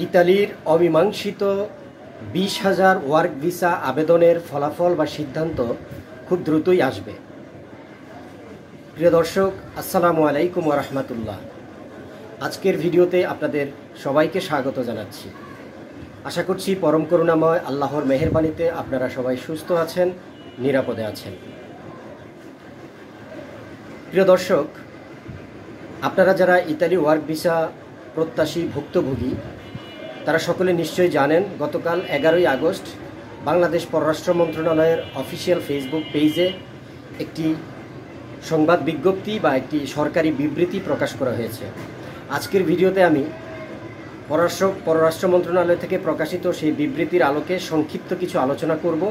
ইতালির অমীমাংসিত 20,000 work visa আবেদনের ফলাফল বা সিদ্ধান্ত খুব দ্রুতই আসবে। প্রিয় দর্শক, আসসালামু আলাইকুম ওয়া রাহমাতুল্লাহ। আজকের ভিডিওতে আপনাদের সবাইকে স্বাগত জানাচ্ছি। আশা করছি পরম করুণাময় আল্লাহর মেহেরবানিতে আপনারা সবাই সুস্থ আছেন, নিরাপদে আছেন। প্রিয় দর্শক, আপনারা যারা ইতালি ওয়ার্ক ভিসা প্রত্যাশী ভুক্তভোগী তারা সকলে নিশ্চয়ই জানেন, গতকাল 11ই আগস্ট বাংলাদেশ পররাষ্ট্র মন্ত্রণালয়ের অফিসিয়াল ফেসবুক পেজে একটি সংবাদ বিজ্ঞপ্তি বা একটি সরকারি বিবৃতি প্রকাশ করা হয়েছে। আজকের ভিডিওতে আমি পররাষ্ট্র মন্ত্রণালয় থেকে প্রকাশিত সেই বিবৃতির আলোকে সংক্ষিপ্ত কিছু আলোচনা করব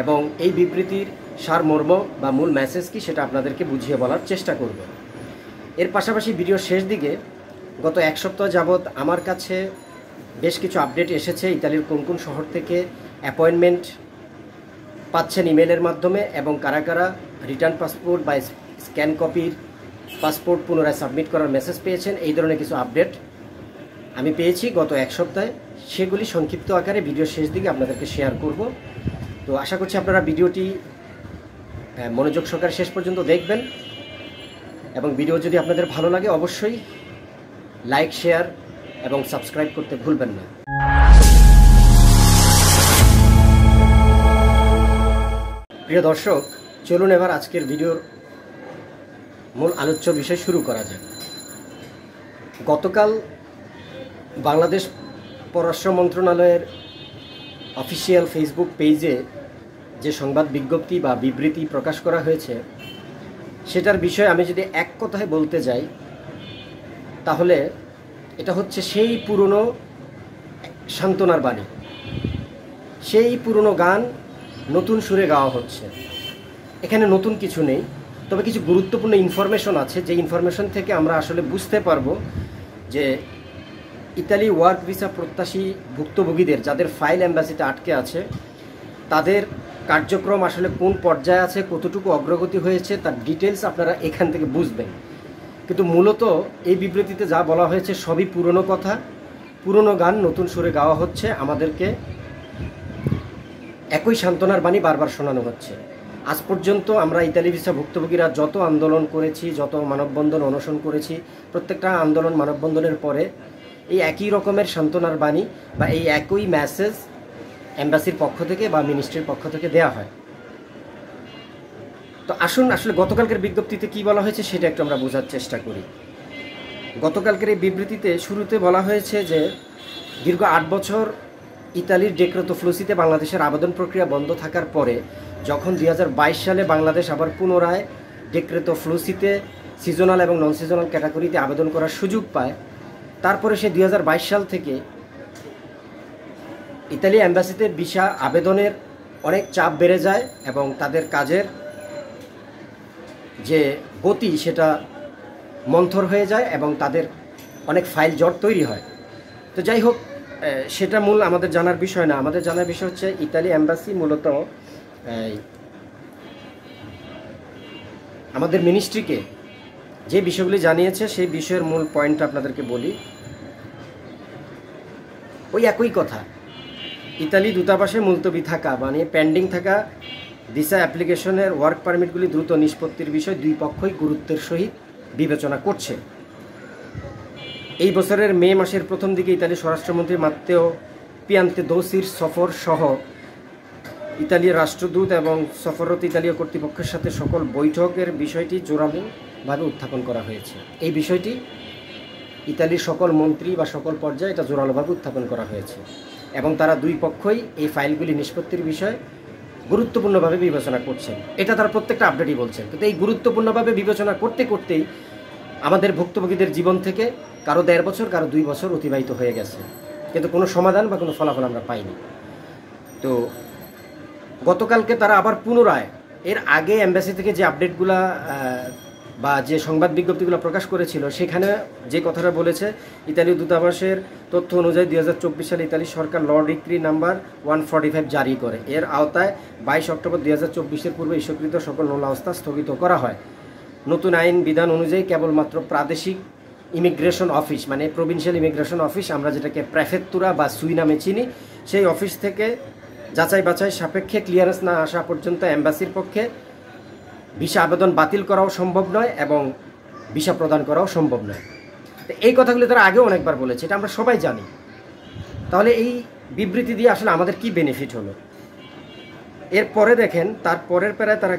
এবং এই বিবৃতির সারমর্ম বা মূল মেসেজ কি সেটা আপনাদেরকে বুঝিয়ে বলার চেষ্টা করব। এর পাশাপাশি ভিডিওর শেষ দিকে গত এক সপ্তাহ যাবৎ আমার কাছে বেশ কিছু আপডেট এসেছে ইতালির কোন কোন শহর থেকে অ্যাপয়েন্টমেন্ট পাচ্ছেন ইমেলের মাধ্যমে এবং কারা কারা রিটার্ন পাসপোর্ট বা স্ক্যান কপির পাসপোর্ট পুনরায় সাবমিট করার মেসেজ পেয়েছেন। এই ধরনের কিছু আপডেট আমি পেয়েছি গত এক সপ্তাহে, সেগুলি সংক্ষিপ্ত আকারে ভিডিওর শেষ দিকে আপনাদেরকে শেয়ার করব। তো আশা করছি আপনারা ভিডিওটি মনোযোগ সহকারে শেষ পর্যন্ত দেখবেন এবং ভিডিও যদি আপনাদের ভালো লাগে অবশ্যই লাইক, শেয়ার এবং সাবস্ক্রাইব করতে ভুলবেন না। প্রিয় দর্শক, চলুন এবার আজকের ভিডিওর মূল আলোচ্য বিষয় শুরু করা যাক। গতকাল বাংলাদেশ পররাষ্ট্র মন্ত্রণালয়ের অফিসিয়াল ফেসবুক পেজে যে সংবাদ বিজ্ঞপ্তি বা বিবৃতি প্রকাশ করা হয়েছে সেটার বিষয়ে আমি যদি এক কথায় বলতে যাই তাহলে এটা হচ্ছে সেই পুরনো সান্ত্বনার বাণী, সেই পুরনো গান নতুন সুরে গাওয়া হচ্ছে। এখানে নতুন কিছু নেই, তবে কিছু গুরুত্বপূর্ণ ইনফরমেশন আছে যে ইনফরমেশন থেকে আমরা আসলে বুঝতে পারবো যে ইতালি ওয়ার্ক ভিসা প্রত্যাশী ভুক্তভোগীদের যাদের ফাইল এম্বাসিতে আটকে আছে তাদের কার্যক্রম আসলে কোন পর্যায়ে আছে, কতটুকু অগ্রগতি হয়েছে তার ডিটেলস আপনারা এখান থেকে বুঝবেন। কিন্তু মূলত এই বিবৃতিতে যা বলা হয়েছে সবই পুরনো কথা, পুরনো গান নতুন সুরে গাওয়া হচ্ছে, আমাদেরকে একই সান্ত্বনার বাণী বারবার শোনানো হচ্ছে। আজ পর্যন্ত আমরা ইতালি ভিসা ভুক্তভোগীরা যত আন্দোলন করেছি, যত মানববন্ধন অনশন করেছি, প্রত্যেকটা আন্দোলন মানববন্ধনের পরে এই একই রকমের সান্ত্বনার বাণী বা এই একই মেসেজ এম্বাসির পক্ষ থেকে বা মিনিস্ট্রির পক্ষ থেকে দেয়া হয়। তো আসুন আসলে গতকালকের বিজ্ঞপ্তিতে কি বলা হয়েছে সেটা একটু আমরা বোঝার চেষ্টা করি। গতকালকের এই বিবৃতিতে শুরুতে বলা হয়েছে যে দীর্ঘ 8 বছর ইতালির ডেক্রেতো ফ্লুসিতে বাংলাদেশের আবেদন প্রক্রিয়া বন্ধ থাকার পরে যখন 2022 সালে বাংলাদেশ আবার পুনরায় ডেক্রেতো ফ্লুসিতে সিজনাল এবং নন সিজনাল ক্যাটাগরিতে আবেদন করার সুযোগ পায়, তারপরে সে 2022 সাল থেকে ইতালি অ্যাম্বাসিতে ভিসা আবেদনের অনেক চাপ বেড়ে যায় এবং তাদের কাজের যে গতি সেটা মন্থর হয়ে যায় এবং তাদের অনেক ফাইল জট তৈরি হয়। তো যাই হোক, সেটা মূল আমাদের জানার বিষয় না। আমাদের জানার বিষয় হচ্ছে ইতালি অ্যাম্বাসি মূলত আমাদের মিনিস্ট্রিকে যে বিষয়গুলি জানিয়েছে সেই বিষয়ের মূল পয়েন্টটা আপনাদেরকে বলি। ওই একই কথা, ইতালি দূতাবাসে মুলতবি থাকা মানে পেন্ডিং থাকা ভিসা অ্যাপ্লিকেশনের ওয়ার্ক পারমিটগুলি দ্রুত নিষ্পত্তির বিষয় দুই পক্ষই গুরুত্বের সহিত বিবেচনা করছে। এই বছরের মে মাসের প্রথম দিকে ইতালির স্বরাষ্ট্রমন্ত্রী মাত্তেও পিয়ান্তেদোসির সফর সহ ইতালির রাষ্ট্রদূত এবং সফররত ইতালীয় কর্তৃপক্ষের সাথে সকল বৈঠকের বিষয়টি জোরালোভাবে উত্থাপন করা হয়েছে। এই বিষয়টি ইতালির সকল মন্ত্রী বা সকল পর্যায়ে এটা জোরালোভাবে উত্থাপন করা হয়েছে এবং তারা দুই পক্ষই এই ফাইলগুলি নিষ্পত্তির বিষয়ে গুরুত্বপূর্ণভাবে বিবেচনা করছেন। এটা তারা প্রত্যেকটা আপডেটই বলছেন। কিন্তু এই গুরুত্বপূর্ণভাবে বিবেচনা করতে করতেই আমাদের ভুক্তভোগীদের জীবন থেকে কারো 1.5 বছর, কারো 2 বছর অতিবাহিত হয়ে গেছে, কিন্তু কোনো সমাধান বা কোনো ফলাফল আমরা পাইনি। তো গতকালকে তারা আবার পুনরায় এর আগে এম্বাসি থেকে যে আপডেটগুলা বা যে সংবাদ বিজ্ঞপ্তিগুলো প্রকাশ করেছিল সেখানে যে কথাটা বলেছে, ইতালীয় দূতাবাসের তথ্য অনুযায়ী 2024 সালে ইতালি সরকার ল ডিক্রি নাম্বার 145 জারি করে। এর আওতায় 22 অক্টোবর 2024-এর পূর্বে ইস্যুকৃত সকল নোলাবস্থা স্থগিত করা হয়। নতুন আইন বিধান অনুযায়ী কেবলমাত্র প্রাদেশিক ইমিগ্রেশন অফিস, মানে প্রভিন্সিয়াল ইমিগ্রেশন অফিস, আমরা যেটাকে প্রেফেক্তুরা বা সুই নামে চিনি, সেই অফিস থেকে যাচাই বাছাই সাপেক্ষে ক্লিয়ারেন্স না আসা পর্যন্ত এম্বাসির পক্ষে ভিসা আবেদন বাতিল করাও সম্ভব নয় এবং ভিসা প্রদান করাও সম্ভব নয়। তো এই কথাগুলি তারা আগেও অনেকবার বলেছে, এটা আমরা সবাই জানি। তাহলে এই বিবৃতি দিয়ে আসলে আমাদের কি বেনিফিট হলো? এরপরে দেখেন, তার পরের প্যারায় তারা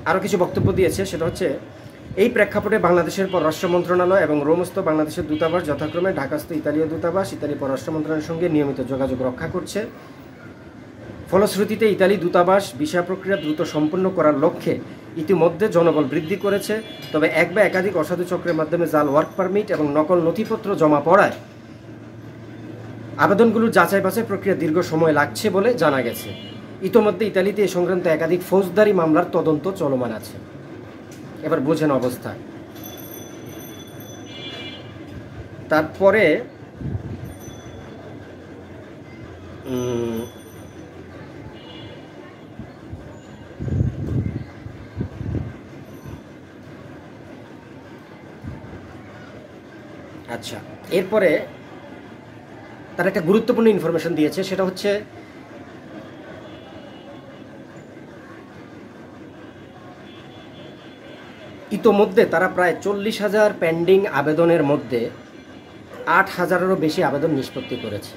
আরও কিছু বক্তব্য দিয়েছে। সেটা হচ্ছে, এই প্রেক্ষাপটে বাংলাদেশের পররাষ্ট্র মন্ত্রণালয় এবং রোমস্থ বাংলাদেশের দূতাবাস যথাক্রমে ঢাকাস্থ ইতালীয় দূতাবাস, ইতালি পররাষ্ট্র মন্ত্রণালয়ের সঙ্গে নিয়মিত যোগাযোগ রক্ষা করছে। ফলশ্রুতিতে ইতালি দূতাবাস ভিসা প্রক্রিয়া দ্রুত সম্পন্ন করার লক্ষ্যে ইতিমধ্যে জনবল বৃদ্ধি করেছে। তবে এক বা একাধিক অসাধু চক্রের মাধ্যমে জাল ওয়ার্ক পারমিট এবং নকল নথিপত্র জমা পড়ায় আবেদনগুলোর যাচাই বাছাই প্রক্রিয়া দীর্ঘ সময় লাগছে বলে জানা গেছে। ইতোমধ্যে ইতালিতে এ সংক্রান্ত একাধিক ফৌজদারি মামলার তদন্ত চলমান আছে। এবার বোঝেন অবস্থা। তারপরে আচ্ছা, এরপরে তারা একটা গুরুত্বপূর্ণ ইনফরমেশন দিয়েছে। সেটা হচ্ছে, ইতোমধ্যে তারা প্রায় 40,000 পেন্ডিং আবেদনের মধ্যে 8,000-এরও বেশি আবেদন নিষ্পত্তি করেছে।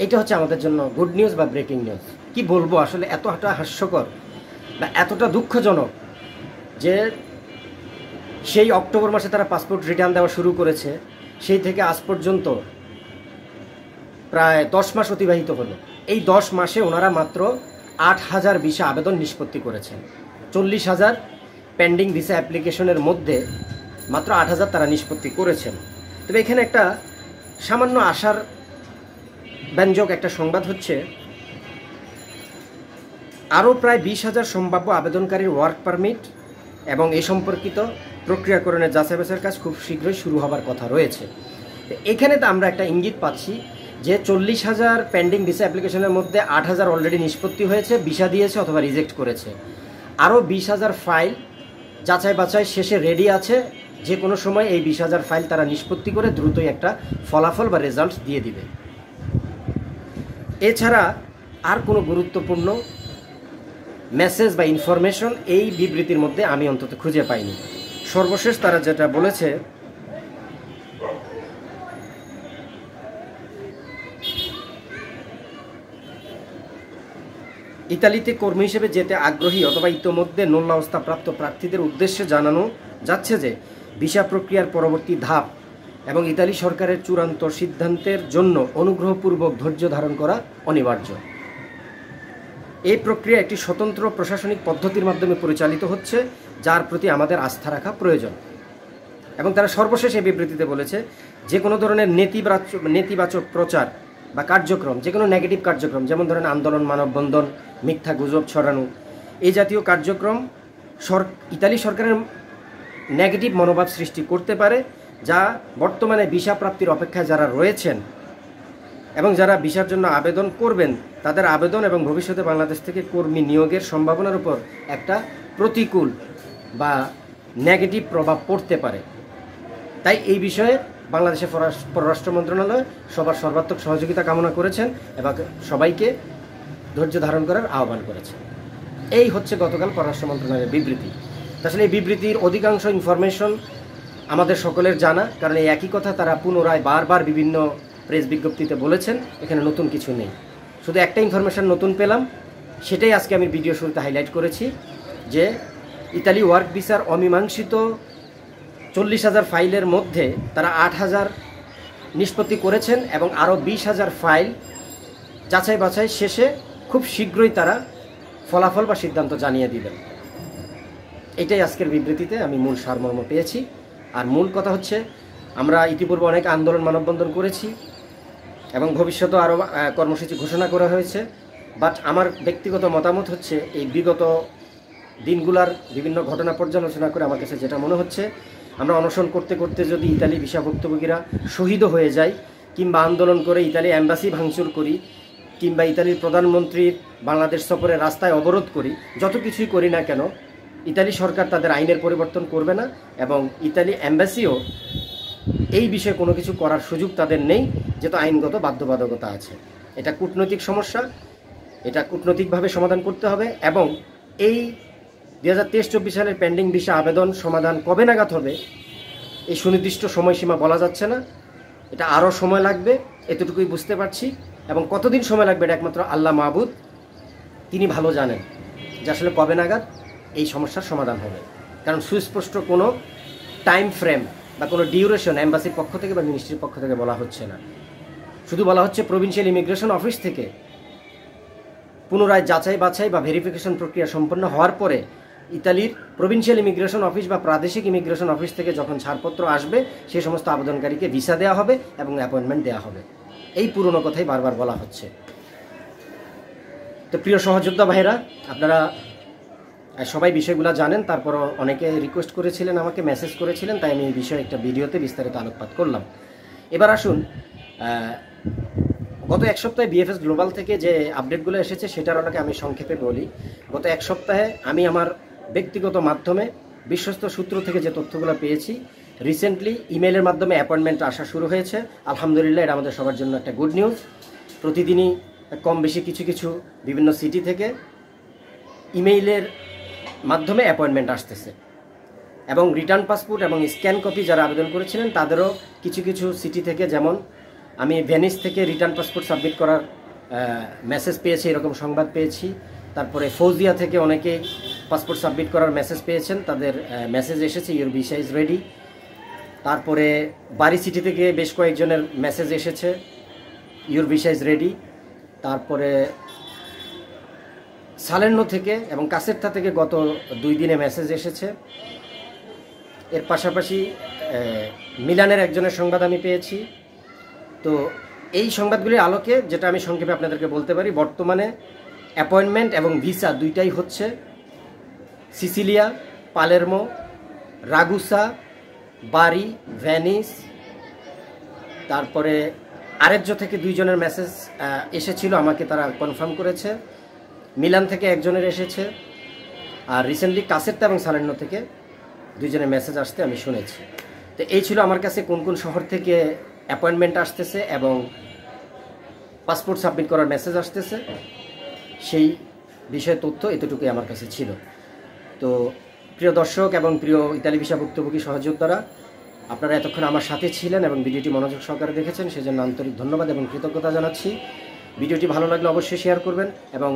এটা হচ্ছে আমাদের জন্য গুড নিউজ বা ব্রেকিং নিউজ। কি বলবো, আসলে এতটা হাস্যকর বা এতটা দুঃখজনক যে সেই অক্টোবর মাসে তারা পাসপোর্ট রিটার্ন দেওয়া শুরু করেছে, সেই থেকে আজ পর্যন্ত প্রায় 10 মাস অতিবাহিত হলো। এই 10 মাসে ওনারা মাত্র 8,000 ভিসা আবেদন নিষ্পত্তি করেছেন। 40,000 পেন্ডিং ভিসা অ্যাপ্লিকেশনের মধ্যে মাত্র 8,000 তারা নিষ্পত্তি করেছেন। তবে এখানে একটা সামান্য আশার ব্যঞ্জক একটা সংবাদ হচ্ছে, আরও প্রায় 20,000 সম্ভাব্য আবেদনকারীর ওয়ার্ক পারমিট এবং এই সম্পর্কিত প্রক্রিয়াকরণের যাচাই বাছাইয়ের কাজ খুব শীঘ্রই শুরু হবার কথা রয়েছে। এখানে তো আমরা একটা ইঙ্গিত পাচ্ছি যে 40,000 পেন্ডিং ভিসা অ্যাপ্লিকেশনের মধ্যে 8,000 অলরেডি নিষ্পত্তি হয়েছে, ভিসা দিয়েছে অথবা রিজেক্ট করেছে। আরও 20,000 ফাইল যাচাই বাছাই শেষে রেডি আছে। যে কোনো সময় এই 20,000 ফাইল তারা নিষ্পত্তি করে দ্রুতই একটা ফলাফল বা রেজাল্ট দিয়ে দিবে। এছাড়া আর কোনো গুরুত্বপূর্ণ মেসেজ বা ইনফরমেশন এই বিবৃতির মধ্যে আমি অন্তত খুঁজে পাইনি। সর্বশেষ তারা যেটা বলেছে, ইতালিতে কর্মী হিসেবে যেতে আগ্রহী অথবা ইতোমধ্যে নোল্লাবস্থাপ্রাপ্ত প্রার্থীদের উদ্দেশ্যে জানানো যাচ্ছে যে ভিসা প্রক্রিয়ার পরবর্তী ধাপ এবং ইতালি সরকারের চূড়ান্ত সিদ্ধান্তের জন্য অনুগ্রহপূর্বক ধৈর্য ধারণ করা অনিবার্য। এই প্রক্রিয়া একটি স্বতন্ত্র প্রশাসনিক পদ্ধতির মাধ্যমে পরিচালিত হচ্ছে, যার প্রতি আমাদের আস্থা রাখা প্রয়োজন। এবং তারা সর্বশেষ এই বিবৃতিতে বলেছে, যে কোনো ধরনের নেতিবাচক প্রচার বা কার্যক্রম, যে কোনো নেগেটিভ কার্যক্রম, যেমন ধরেন আন্দোলন, মানববন্ধন, মিথ্যা গুজব ছড়ানো, এই জাতীয় কার্যক্রম ইতালি সরকারের নেগেটিভ মনোভাব সৃষ্টি করতে পারে, যা বর্তমানে ভিসা প্রাপ্তির অপেক্ষায় যারা রয়েছেন এবং যারা ভিসার জন্য আবেদন করবেন, তাদের আবেদন এবং ভবিষ্যতে বাংলাদেশ থেকে কর্মী নিয়োগের সম্ভাবনার উপর একটা প্রতিকূল বা নেগেটিভ প্রভাব পড়তে পারে। তাই এই বিষয়ে বাংলাদেশের পররাষ্ট্র মন্ত্রণালয় সবার সর্বাত্মক সহযোগিতা কামনা করেছেন এবং সবাইকে ধৈর্য ধারণ করার আহ্বান করেছেন। এই হচ্ছে গতকাল পররাষ্ট্র মন্ত্রণালয়ের বিবৃতি। আসলে এই বিবৃতির অধিকাংশ ইনফরমেশন আমাদের সকলের জানা, কারণ এই একই কথা তারা পুনরায় বারবার বিভিন্ন প্রেস বিজ্ঞপ্তিতে বলেছেন। এখানে নতুন কিছু নেই, শুধু একটা ইনফরমেশন নতুন পেলাম, সেটাই আজকে আমি ভিডিও শুরুতে হাইলাইট করেছি, যে ইতালি ওয়ার্ক ভিসার অমীমাংসিত 40,000 ফাইলের মধ্যে তারা 8,000 নিষ্পত্তি করেছেন এবং আরও 20,000 ফাইল যাচাই বাছাই শেষে খুব শীঘ্রই তারা ফলাফল বা সিদ্ধান্ত জানিয়ে দিবেন। এটাই আজকের বিবৃতিতে আমি মূল সারমর্ম পেয়েছি। আর মূল কথা হচ্ছে, আমরা ইতিপূর্বে অনেক আন্দোলন, মানববন্ধন করেছি এবং ভবিষ্যতেও আরও কর্মসূচি ঘোষণা করা হয়েছে। বাট আমার ব্যক্তিগত মতামত হচ্ছে, এই বিগত দিনগুলার বিভিন্ন ঘটনা পর্যালোচনা করে আমার কাছে যেটা মনে হচ্ছে, আমরা অনশন করতে করতে যদি ইতালি ভিসা ভুক্তভোগীরা শহীদও হয়ে যায়, কিংবা আন্দোলন করে ইতালি অ্যাম্বাসি ভাঙচুর করি, কিংবা ইতালির প্রধানমন্ত্রীর বাংলাদেশ সফরে রাস্তায় অবরোধ করি, যত কিছুই করি না কেন, ইতালি সরকার তাদের আইনের পরিবর্তন করবে না এবং ইতালি অ্যাম্বাসিও এই বিষয়ে কোনো কিছু করার সুযোগ তাদের নেই, যেহেতু আইনগত বাধ্যবাধকতা আছে। এটা কূটনৈতিক সমস্যা, এটা কূটনৈতিকভাবে সমাধান করতে হবে এবং এই 2023-24 সালের পেন্ডিং ভিসা আবেদন সমাধান কবে নাগাদ হবে এই সুনির্দিষ্ট সময়সীমা বলা যাচ্ছে না। এটা আরও সময় লাগবে, এতটুকুই বুঝতে পারছি, এবং কতদিন সময় লাগবে এটা একমাত্র আল্লাহ মাহবুদ, তিনি ভালো জানেন যে আসলে কবে নাগাদ এই সমস্যার সমাধান হবে। কারণ সুস্পষ্ট কোনো টাইম ফ্রেম বা কোনো ডিউরেশন এম্বাসির পক্ষ থেকে বা মিনিস্ট্রির পক্ষ থেকে বলা হচ্ছে না। শুধু বলা হচ্ছে প্রভিন্সিয়াল ইমিগ্রেশন অফিস থেকে পুনরায় যাচাই বাছাই বা ভেরিফিকেশন প্রক্রিয়া সম্পন্ন হওয়ার পরে ইতালির প্রভিন্সিয়াল ইমিগ্রেশন অফিস বা প্রাদেশিক ইমিগ্রেশন অফিস থেকে যখন ছাড়পত্র আসবে সেই সমস্ত আবেদনকারীকে ভিসা দেওয়া হবে এবং অ্যাপয়েন্টমেন্ট দেওয়া হবে। এই পুরনো কথাই বারবার বলা হচ্ছে। তো প্রিয় সহযোদ্ধা ভাইরা, আপনারা সবাই বিষয়গুলো জানেন, তারপরও অনেকে রিকোয়েস্ট করেছিলেন, আমাকে মেসেজ করেছিলেন, তাই আমি এই বিষয়ে একটা ভিডিওতে বিস্তারিত আলোকপাত করলাম। এবার আসুন, গত এক সপ্তাহে বিএফএস গ্লোবাল থেকে যে আপডেটগুলো এসেছে সেটার ওটাকে আমি সংক্ষেপে বলি। গত এক সপ্তাহে আমি আমার ব্যক্তিগত মাধ্যমে বিশ্বস্ত সূত্র থেকে যে তথ্যগুলো পেয়েছি, রিসেন্টলি ইমেলের মাধ্যমে অ্যাপয়েন্টমেন্ট আসা শুরু হয়েছে। আলহামদুলিল্লাহ, এটা আমাদের সবার জন্য একটা গুড নিউজ। প্রতিদিনই কম বেশি কিছু কিছু বিভিন্ন সিটি থেকে ইমেইলের মাধ্যমে অ্যাপয়েন্টমেন্ট আসতেছে এবং রিটার্ন পাসপোর্ট এবং স্ক্যান কপি যারা আবেদন করেছিলেন তাদেরও কিছু কিছু সিটি থেকে, যেমন আমি ভেনিস থেকে রিটার্ন পাসপোর্ট সাবমিট করার মেসেজ পেয়েছি, এরকম সংবাদ পেয়েছি। তারপরে ফৌজিয়া থেকে অনেকেই পাসপোর্ট সাবমিট করার মেসেজ পেয়েছেন, তাদের মেসেজ এসেছে ইউর ভিসা ইজ রেডি। তারপরে বারি সিটি থেকে বেশ কয়েকজনের মেসেজ এসেছে ইউর ভিসা ইজ রেডি। তারপরে সালের্নো থেকে এবং কাসেরটা থেকে গত 2 দিনে মেসেজ এসেছে। এর পাশাপাশি মিলানের একজনের সংবাদ আমি পেয়েছি। তো এই সংবাদগুলির আলোকে যেটা আমি সংক্ষেপে আপনাদেরকে বলতে পারি, বর্তমানে অ্যাপয়েন্টমেন্ট এবং ভিসা দুইটাই হচ্ছে সিসিলিয়া, পালেরমো, রাগুসা, বারি, ভেনিস। তারপরে আরেকজো থেকে 2 জনের মেসেজ এসেছিল, আমাকে তারা কনফার্ম করেছে। মিলান থেকে একজনের এসেছে, আর রিসেন্টলি কাসেরটা এবং সালের্নো থেকে 2 জনের মেসেজ আসতে আমি শুনেছি। তো এই ছিল আমার কাছে কোন কোন শহর থেকে অ্যাপয়েন্টমেন্ট আসতেছে এবং পাসপোর্ট সাবমিট করার মেসেজ আসতেছে, সেই বিষয়ে তথ্য এতটুকুই আমার কাছে ছিল। তো প্রিয় দর্শক এবং প্রিয় ইতালি ভিসা ভুক্তভোগী সহযোদ্ধারা, আপনারা এতক্ষণ আমার সাথে ছিলেন এবং ভিডিওটি মনোযোগ সহকারে দেখেছেন, সেজন্য আন্তরিক ধন্যবাদ এবং কৃতজ্ঞতা জানাচ্ছি। ভিডিওটি ভালো লাগলে অবশ্যই শেয়ার করবেন এবং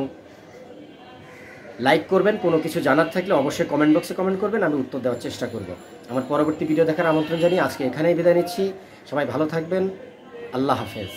লাইক করবেন। কোনো কিছু জানার থাকলে অবশ্যই কমেন্ট বক্সে কমেন্ট করবেন, আমি উত্তর দেওয়ার চেষ্টা করব। আমার পরবর্তী ভিডিও দেখার আমন্ত্রণ জানিয়ে আজকে এখানেই বিদায় নিচ্ছি। সবাই ভালো থাকবেন। আল্লাহ হাফেজ।